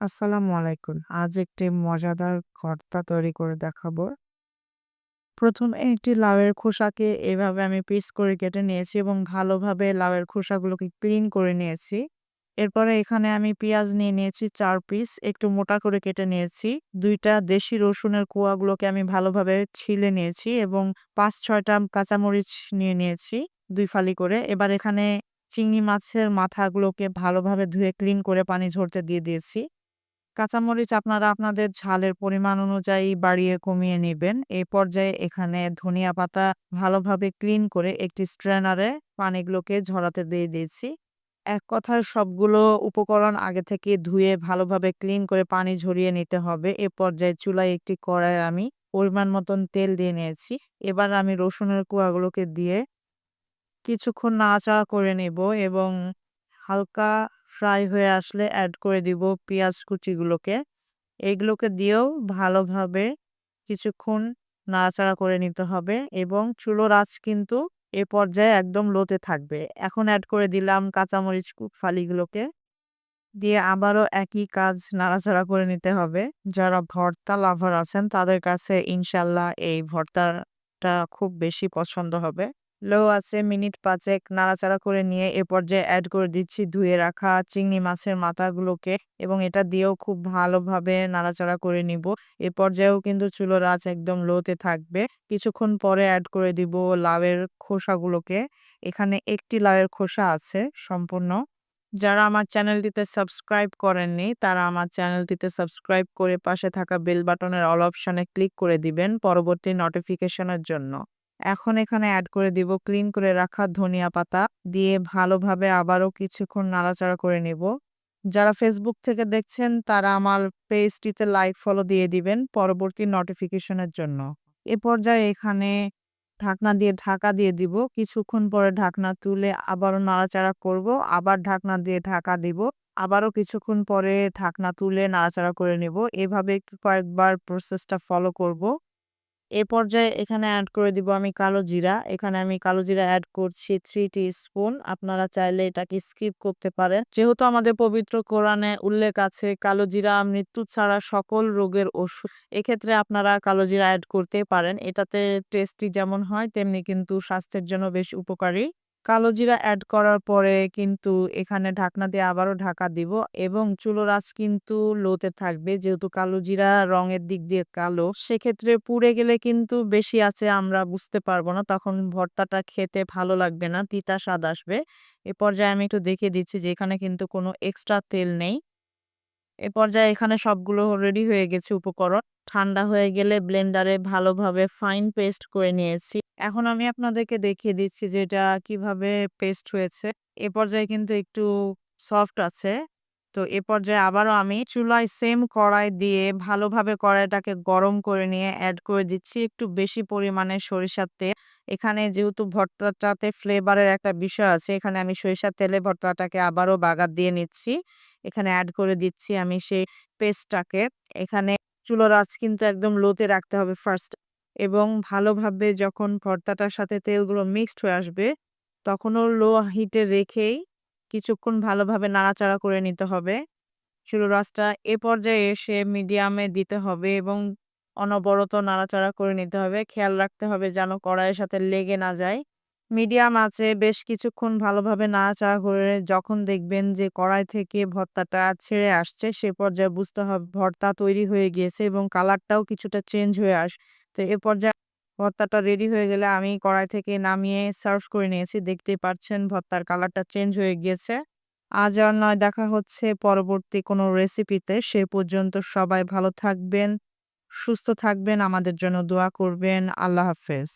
আসসালামু আলাইকুম। আজ একটি মজাদার ভর্তা তৈরি করে দেখাবো। ১ম এ একটি লাউয়ের খোসাকে এভাবে আমি পিস করে কেটে নিয়েছি এবং ভালোভাবে লাউয়ের খোসাগুলোকে ক্লিন করে নিয়েছি। এরপরে এখানে আমি পেঁয়াজ নিয়ে নিয়েছি ৪ পিস, একটু মোটা করে কেটে নিয়েছি। ২ টা দেশি রসুনের কোয়াগুলোকে আমি ভালোভাবে ছিলে নিয়েছি এবং ৫-৬ টা কাঁচামরিচ নিয়ে নিয়েছি ২ ফালি করে। এবার এখানে চিংড়ি মাছের মাথাগুলোকে ভালোভাবে ধুয়ে ক্লিন করে পানি ঝরতে দিয়ে দিয়েছি। কাঁচামরিচ আপনারা আপনাদের ঝালের পরিমাণ অনুযায়ী বাড়িয়ে কমিয়ে নিবেন। এই পর্যায়ে এখানে ধনিয়া পাতা ভালোভাবে ক্লিন করে একটি স্ট্রেনারে পানিগুলোকে ঝরাতে দিয়ে দিয়েছি। এক কথায় সবগুলো উপকরণ আগে থেকে ধুয়ে ভালোভাবে ক্লিন করে পানি ঝরিয়ে নিতে হবে। এ পর্যায়ে চুলায় একটি কড়াইয়ে আমি পরিমাণ মতন তেল দিয়ে নিয়েছি। এবার আমি রসুনের কোয়াগুলোকে দিয়ে কিছুক্ষণ নাড়াচাড়া করে নিব এবং হালকা ফ্রাই হয়ে আসলে এড করে দিব পেঁয়াজ কুচিগুলোকে। এগুলোকে দিয়েও ভালোভাবে কিছুক্ষণ নাড়াচাড়া করে নিতে হবে এবং চুলোর আঁচ কিন্তু এ পর্যায়ে একদম লোতে থাকবে। এখন এড করে দিলাম কাঁচামরিচ ফালিগুলোকে। দিয়ে আবারও একই কাজ নাড়াচাড়া করে নিতে হবে। যারা ভর্তা লাভার আছেন তাদের কাছে ইনশাআল্লাহ এই ভর্তাটা খুব বেশি পছন্দ হবে। লো আছে মিনিট ৫ এক নাড়াচাড়া করে নিয়ে এ পর্যায়ে এড করে দিচ্ছি ধুয়ে রাখা চিংড়ি মাছের মাথাগুলোকে এবং এটা দিয়েও খুব ভালোভাবে নাড়াচাড়া করে নিব। এ পর্যায়েও কিন্তু চুলোর আঁচ একদম লোতে থাকবে। কিছুক্ষণ পরে এড করে দিব লাউয়ের খোসাগুলোকে। এখানে ১ টি লাউয়ের খোসা আছে সম্পূর্ণ। যারা আমার চ্যানেলটিতে সাবস্ক্রাইব করেননি, তারা আমার চ্যানেলটিতে সাবস্ক্রাইব করে পাশে থাকা বেল বাটনের অল অপশনে ক্লিক করে দিবেন পরবর্তী নোটিফিকেশনের জন্য। এখন এখানে এড করে দিব ক্লিন করে রাখা ধনিয়া পাতা দিয়ে ভালোভাবে আবারও কিছুক্ষণ নাড়াচাড়া করে নিব। যারা ফেসবুক থেকে দেখছেন তারা আমার পেজটিতে লাইক ফলো দিয়ে দিবেন পরবর্তী নোটিফিকেশনের জন্য। এ পর্যায়ে এখানে ঢাকনা দিয়ে ঢাকা দিয়ে দিব। কিছুক্ষণ পরে ঢাকনা তুলে আবারও নাড়াচাড়া করব। আবার ঢাকনা দিয়ে ঢাকা দিব। আবারও কিছুক্ষণ পরে ঢাকনা তুলে নাড়াচাড়া করে নিব। এভাবে কয়েকবার প্রসেসটা ফলো করব। এ পর্যায়ে এখানে এড করে দিব আমি কালো জিরা। এখানে আমি কালো জিরা এড করছি ৩ টিস্পুন। আপনারা চাইলে এটাকে স্কিপ করতে পারেন। যেহেতু আমাদের পবিত্র কোরআনে উল্লেখ আছে কালো জিরা মৃত্যু ছাড়া সকল রোগের ওষুধ। এক্ষেত্রে আপনারা কালো জিরা এড করতেই পারেন। এটাতে টেস্টি যেমন হয় তেমনি কিন্তু স্বাস্থ্যের জন্য বেশ উপকারী। কালো জিরা এড করার পরে কিন্তু এখানে ঢাকনা দিয়ে আবারও ঢাকা দিব এবং চুলোর আঁচ কিন্তু লোতে থাকবে। যেহেতু কালো জিরা রঙের দিক দিয়ে কালো, সেক্ষেত্রে পুড়ে গেলে কিন্তু বেশি আঁচে আমরা বুঝতে পারবো না। তখন ভর্তাটা খেতে ভালো লাগবে না, তিতা স্বাদ আসবে। এ পর্যায়ে আমি একটু দেখিয়ে দিচ্ছি যে এখানে কিন্তু কোনো এক্সট্রা তেল নেই। এ পর্যায়ে এখানে সবগুলো রেডি হয়ে গেছে উপকরণ। ঠান্ডা হয়ে গেলে ব্লেন্ডারে ভালোভাবে ফাইন পেস্ট করে নিয়েছি। এখন আমি আপনাদেরকে দেখিয়ে দিচ্ছি যে এটা কিভাবে পেস্ট হয়েছে। এ পর্যায়ে কিন্তু একটু সফট আছে। তো এ পর্যায়ে আবারও আমি চুলায় সেম কড়াই দিয়ে ভালোভাবে কড়াইটাকে গরম করে নিয়ে এড করে দিচ্ছি একটু বেশি পরিমাণে সরিষার তেল। এখানে যেহেতু ভর্তাটাতে ফ্লেভারের একটা বিষয় আছে, এখানে আমি সরিষার তেলে ভর্তাটাকে আবারও বাগার দিয়ে নিচ্ছি। এখানে এড করে দিচ্ছি আমি সেই পেস্টটাকে। এখানে চুলার আঁচ কিন্তু একদম লোতে রাখতে হবে ফার্স্ট এবং ভালোভাবে যখন ভর্তাটার সাথে তেলগুলো মিক্সড হয়ে আসবে, তখনও লো হিটে রেখেই কিছুক্ষণ ভালোভাবে নাড়াচাড়া করে নিতে হবে। চুলার আঁচটা এ পর্যায়ে এসে মিডিয়ামে দিতে হবে এবং অনবরত নাড়াচাড়া করে নিতে হবে। খেয়াল রাখতে হবে যেন কড়াইয়ের সাথে লেগে না যায়। মিডিয়াম আঁচে বেশ কিছুক্ষণ ভালোভাবে নাড়াচাড়া করে যখন দেখবেন যে কড়াই থেকে ভর্তাটা ছেড়ে আসছে, সে পর্যায়ে বুঝতে হবে ভর্তা তৈরি হয়ে গিয়েছে এবং কালারটাও কিছুটা চেঞ্জ হয়ে তো এ পর্যায়ে ভর্তাটা রেডি হয়ে গেলে আমি কড়াই থেকে নামিয়ে সার্ভ করে নিয়েছি। দেখতেই পাচ্ছেন ভর্তার কালারটা চেঞ্জ হয়ে গিয়েছে। আজ আর নয়, দেখা হচ্ছে পরবর্তী কোনো রেসিপিতে। সে পর্যন্ত সবাই ভালো থাকবেন, সুস্থ থাকবেন, আমাদের জন্য দোয়া করবেন। আল্লাহ হাফেজ।